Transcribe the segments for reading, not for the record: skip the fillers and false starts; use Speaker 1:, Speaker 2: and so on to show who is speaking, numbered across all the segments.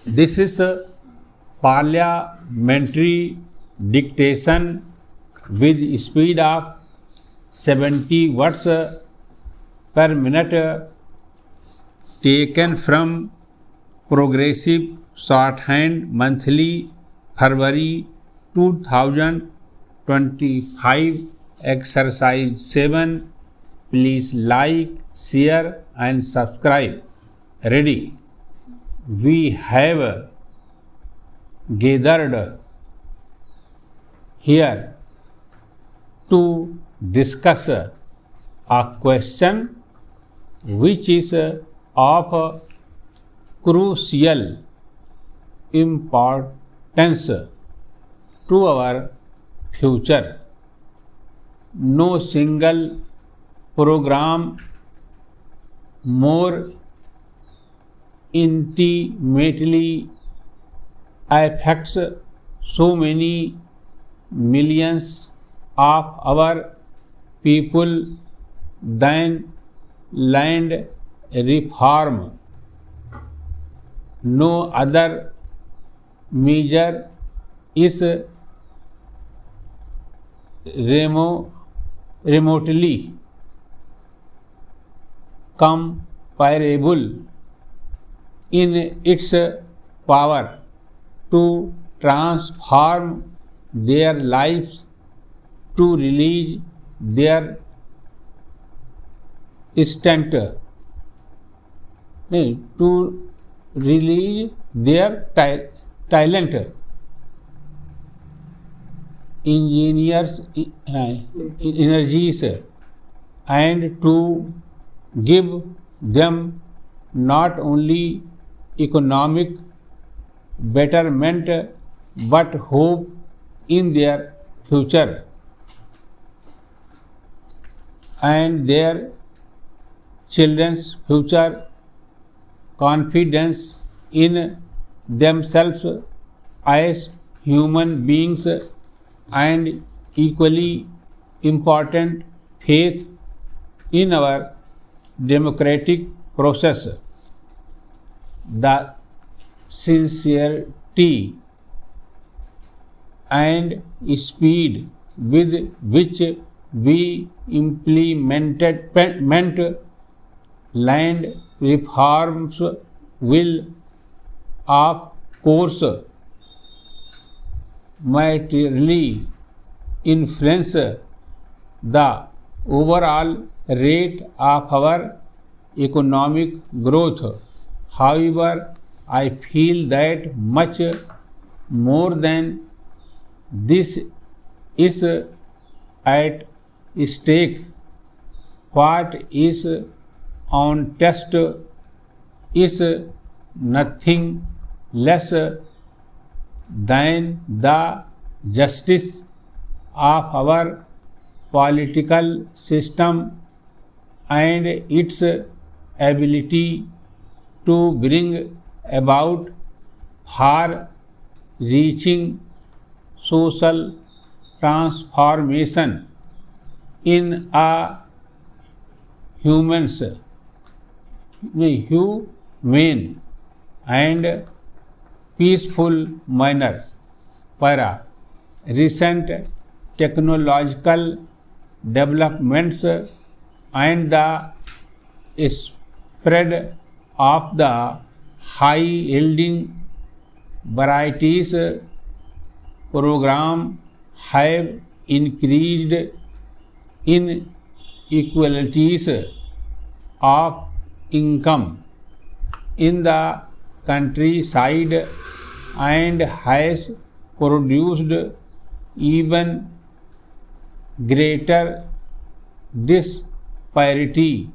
Speaker 1: This is a parliamentary dictation with speed of 70 words per minute taken from Progressive Shorthand Monthly, February 2025, Exercise 7. Please like, share and subscribe. Ready? We have gathered here to discuss a question which is of crucial importance to our future. No single program more intimately affects so many millions of our people than land reform. No other measure is remotely comparable in its power to transform their lives, to release their talent, engineers energies, and to give them not only economic betterment but hope in their future and their children's future, confidence in themselves as human beings, and equally important, faith in our democratic process. The sincerity and speed with which we implement land reforms will, of course, materially influence the overall rate of our economic growth. However, I feel that much more than this is at stake. What is on test is nothing less than the justice of our political system and its ability to bring about far-reaching social transformation in a humane and peaceful manner. Para recent technological developments and the spread of the high-yielding varieties program have increased inequalities of income in the countryside and has produced even greater disparity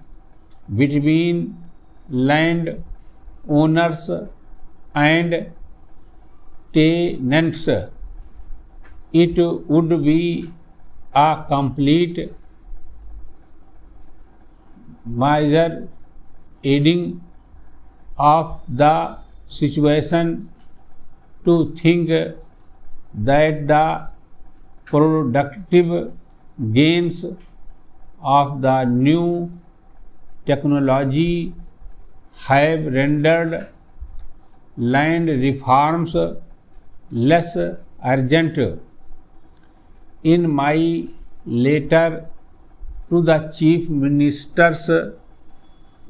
Speaker 1: between land owners and tenants. It would be a complete measure aiding of the situation to think that the productive gains of the new technology have rendered land reforms less urgent. In my letter to the Chief Ministers,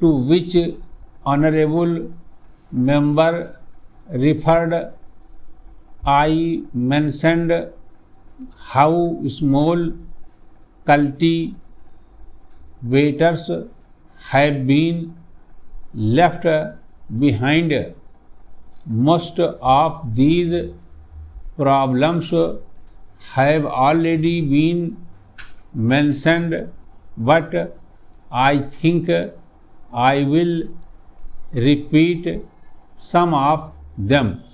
Speaker 1: to which honorable member referred, I mentioned how small cultivators have been left behind. Most of these problems have already been mentioned, but I think I will repeat some of them.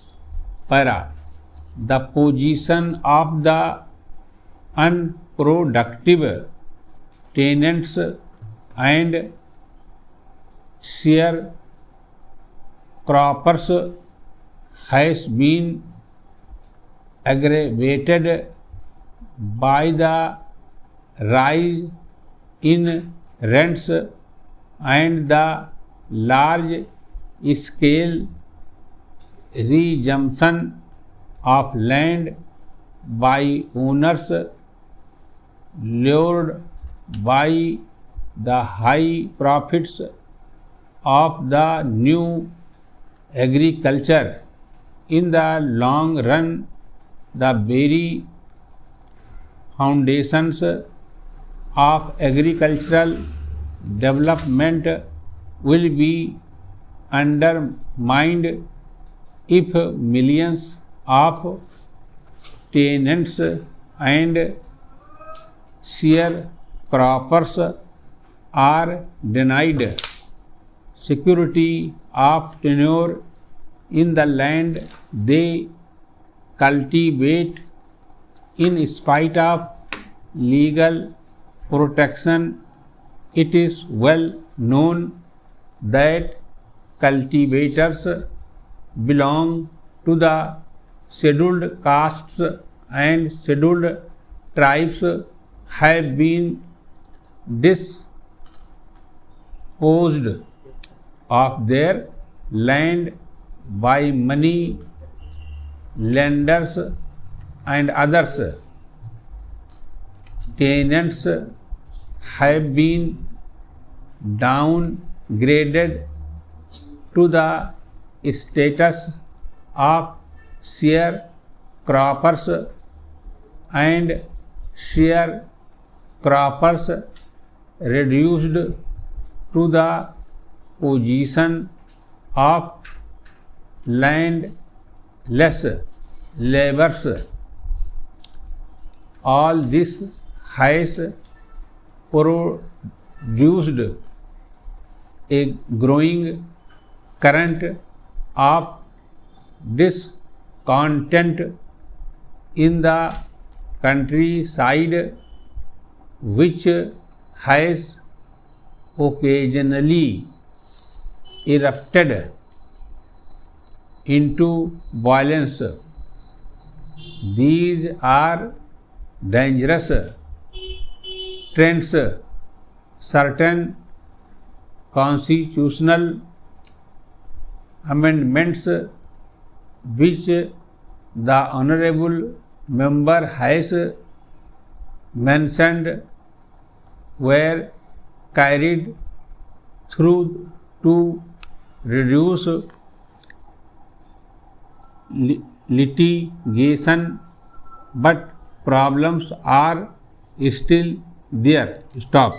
Speaker 1: Para. The position of the unproductive tenants and sharecroppers has been aggravated by the rise in rents and the large scale resumption of land by owners, lured by the high profits of the new agriculture. In the long run, the very foundations of agricultural development will be undermined if millions of tenants and sharecroppers are denied security of tenure in the land they cultivate. In spite of legal protection, it is well known that cultivators belong to the scheduled castes and scheduled tribes have been disposed of their land by money lenders and others. Tenants have been downgraded to the status of sharecroppers, and sharecroppers reduced to the position of landless laborers. All this has produced a growing current of discontent in the countryside, which has occasionally erupted into violence. These are dangerous trends. Certain constitutional amendments which the honorable member has mentioned were carried through to reduce litigation, but problems are still there. Stop.